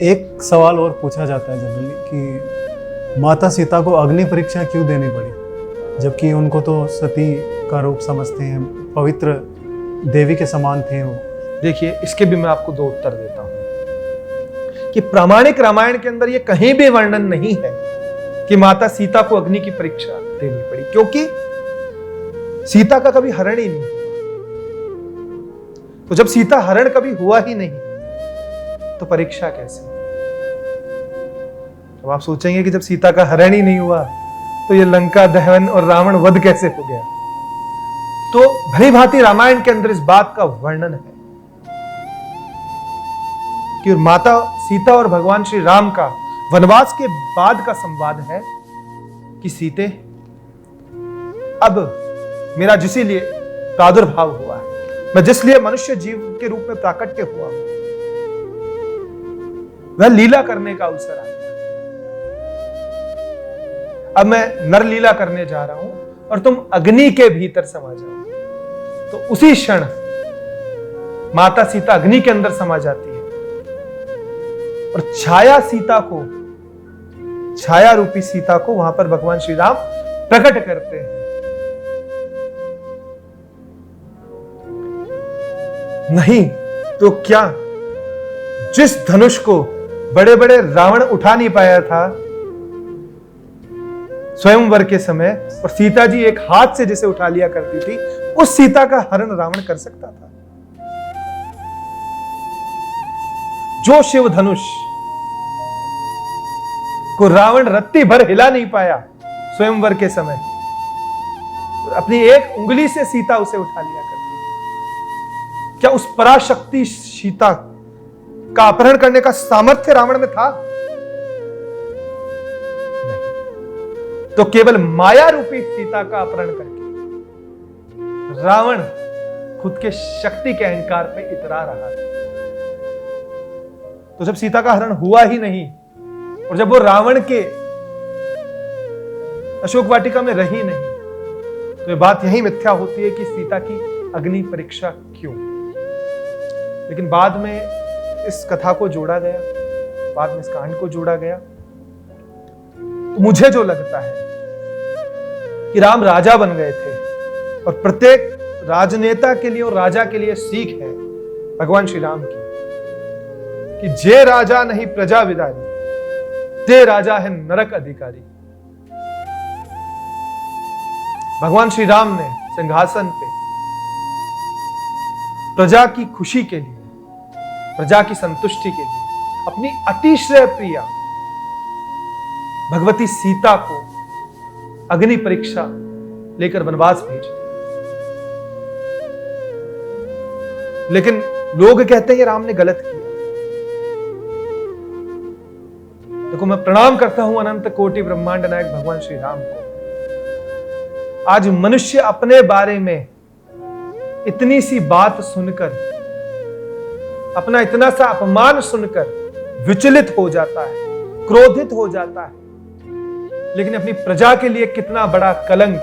एक सवाल और पूछा जाता है जनरली कि माता सीता को अग्नि परीक्षा क्यों देनी पड़ी, जबकि उनको तो सती का रूप समझते हैं, पवित्र देवी के समान थे वो। देखिए, इसके भी मैं आपको दो उत्तर देता हूं कि प्रामाणिक रामायण के अंदर ये कहीं भी वर्णन नहीं है कि माता सीता को अग्नि की परीक्षा देनी पड़ी, क्योंकि सीता का कभी हरण ही नहीं हुआ। तो जब सीता हरण कभी हुआ ही नहीं तो परीक्षा कैसे? अब आप सोचेंगे कि जब सीता का हरण ही नहीं हुआ तो ये लंका दहन और रावण वध कैसे हो गया। तो भली भांति रामायण के अंदर इस बात का वर्णन है कि माता सीता और भगवान श्री राम का वनवास के बाद का संवाद है कि सीते, अब मेरा जिस लिए प्रादुर्भाव हुआ है, मैं जिस लिए मनुष्य जीव के रूप में प्राकट्य हुआ हूं, वह लीला करने का अवसर आ गया। अब मैं नर लीला करने जा रहा हूं और तुम अग्नि के भीतर समा जाओ। तो उसी क्षण माता सीता अग्नि के अंदर समा जाती है और छाया रूपी सीता को वहां पर भगवान श्री राम प्रकट करते हैं। नहीं तो क्या, जिस धनुष को बड़े बड़े रावण उठा नहीं पाया था स्वयंवर के समय, और सीता जी एक हाथ से जिसे उठा लिया करती थी, उस सीता का हरण रावण कर सकता था। जो शिव धनुष को रावण रत्ती भर हिला नहीं पाया स्वयंवर के समय, अपनी एक उंगली से सीता उसे उठा लिया करती थी। क्या उस पराशक्ति सीता का अपहरण करने का सामर्थ्य रावण में था? नहीं। तो केवल माया रूपी सीता का अपहरण करके रावण खुद के शक्ति के अहंकार पे इतरा रहा था। तो जब सीता का हरण हुआ ही नहीं और जब वो रावण के अशोक वाटिका में रही नहीं, तो ये बात यही मिथ्या होती है कि सीता की अग्नि परीक्षा क्यों। लेकिन बाद में इस कथा को जोड़ा गया, बाद में इस कांड को जोड़ा गया। तो मुझे जो लगता है कि राम राजा बन गए थे और प्रत्येक राजनेता के लिए और राजा के लिए सीख है भगवान श्री राम की कि जे राजा नहीं प्रजा विदारी, ते राजा है नरक अधिकारी। भगवान श्री राम ने सिंहासन पे प्रजा की खुशी के लिए, प्रजा की संतुष्टि के लिए अपनी अतिश्रेय प्रिया भगवती सीता को अग्नि परीक्षा लेकर वनवास भेज दिया। लेकिन लोग कहते हैं राम ने गलत किया। देखो, मैं प्रणाम करता हूं अनंत कोटि ब्रह्मांड नायक भगवान श्री राम को। आज मनुष्य अपने बारे में इतनी सी बात सुनकर, अपना इतना सा अपमान सुनकर विचलित हो जाता है, क्रोधित हो जाता है, लेकिन अपनी प्रजा के लिए कितना बड़ा कलंक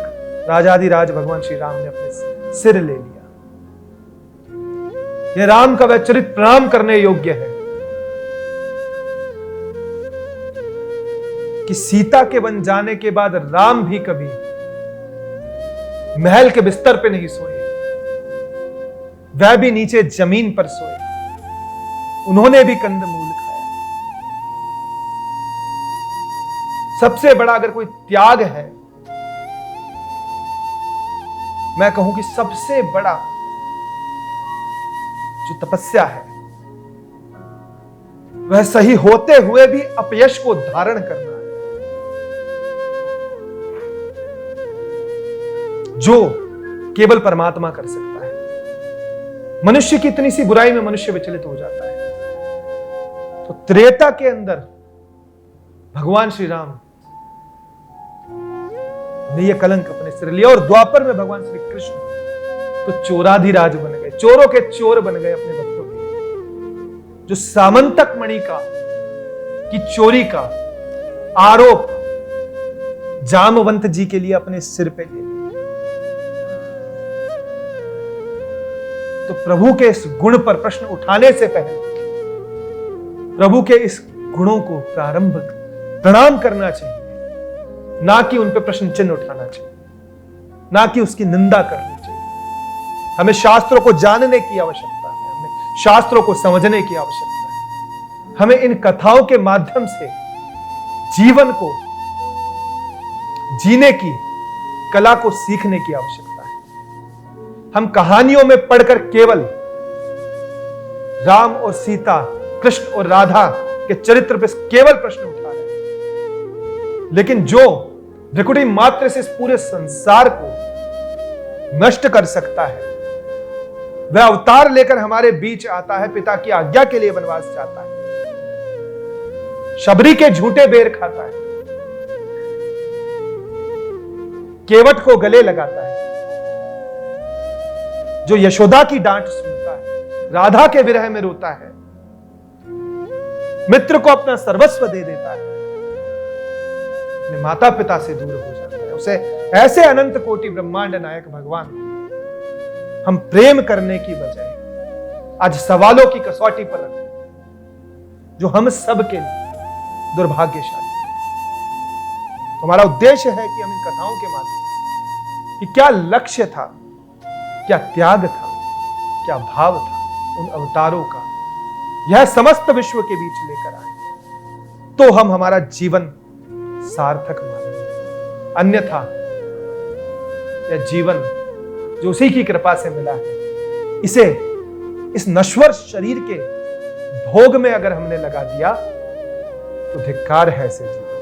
राजाधिराज भगवान श्री राम ने अपने सिर ले लिया। यह राम का वह चरित्र प्रणाम करने योग्य है कि सीता के बन जाने के बाद राम भी कभी महल के बिस्तर पे नहीं सोए, वह भी नीचे जमीन पर सोए, उन्होंने भी कंदमूल खाया। सबसे बड़ा अगर कोई त्याग है, मैं कहूं कि सबसे बड़ा जो तपस्या है, वह सही होते हुए भी अपयश को धारण करना है, जो केवल परमात्मा कर सकता है। मनुष्य की इतनी सी बुराई में मनुष्य विचलित हो जाता है। तो त्रेता के अंदर भगवान श्री राम ने यह कलंक अपने सिर लिया, और द्वापर में भगवान श्री कृष्ण तो चोराधिराज बन गए, चोरों के चोर बन गए अपने भक्तों के। जो सामंतक मणि की चोरी का आरोप जामवंत जी के लिए अपने सिर पे ले लिया। तो प्रभु के इस गुण पर प्रश्न उठाने से पहले प्रभु के इस गुणों को प्रारंभ प्रणाम करना चाहिए, ना कि उन पे प्रश्न चिन्ह उठाना चाहिए, ना कि उसकी निंदा करनी चाहिए। हमें शास्त्रों को जानने की आवश्यकता है, हमें शास्त्रों को समझने की आवश्यकता है, हमें इन कथाओं के माध्यम से जीवन को जीने की कला को सीखने की आवश्यकता है। हम कहानियों में पढ़कर केवल राम और सीता, कृष्ण और राधा के चरित्र पर केवल प्रश्न उठा रहे हैं, लेकिन जो भ्रिकुटी मात्र से इस पूरे संसार को नष्ट कर सकता है, वह अवतार लेकर हमारे बीच आता है, पिता की आज्ञा के लिए वनवास जाता है, शबरी के झूठे बेर खाता है, केवट को गले लगाता है, जो यशोदा की डांट सुनता है, राधा के विरह में रोता है, मित्र को अपना सर्वस्व दे देता है, अपने माता पिता से दूर हो जाता है, उसे ऐसे अनंत कोटि ब्रह्मांड नायक भगवान हम प्रेम करने की बजाय आज सवालों की कसौटी पर रखते हैं, जो हम सब के लिए दुर्भाग्यशाली है। हमारा उद्देश्य है कि हम इन कथाओं के माध्यम से कि क्या लक्ष्य था, क्या त्याग था, क्या भाव था उन अवतारों का, यह समस्त विश्व के बीच लेकर आए, तो हम हमारा जीवन सार्थक मानेंगे। अन्यथा यह जीवन जो उसी की कृपा से मिला है, इसे इस नश्वर शरीर के भोग में अगर हमने लगा दिया तो धिक्कार है ऐसे जीवन।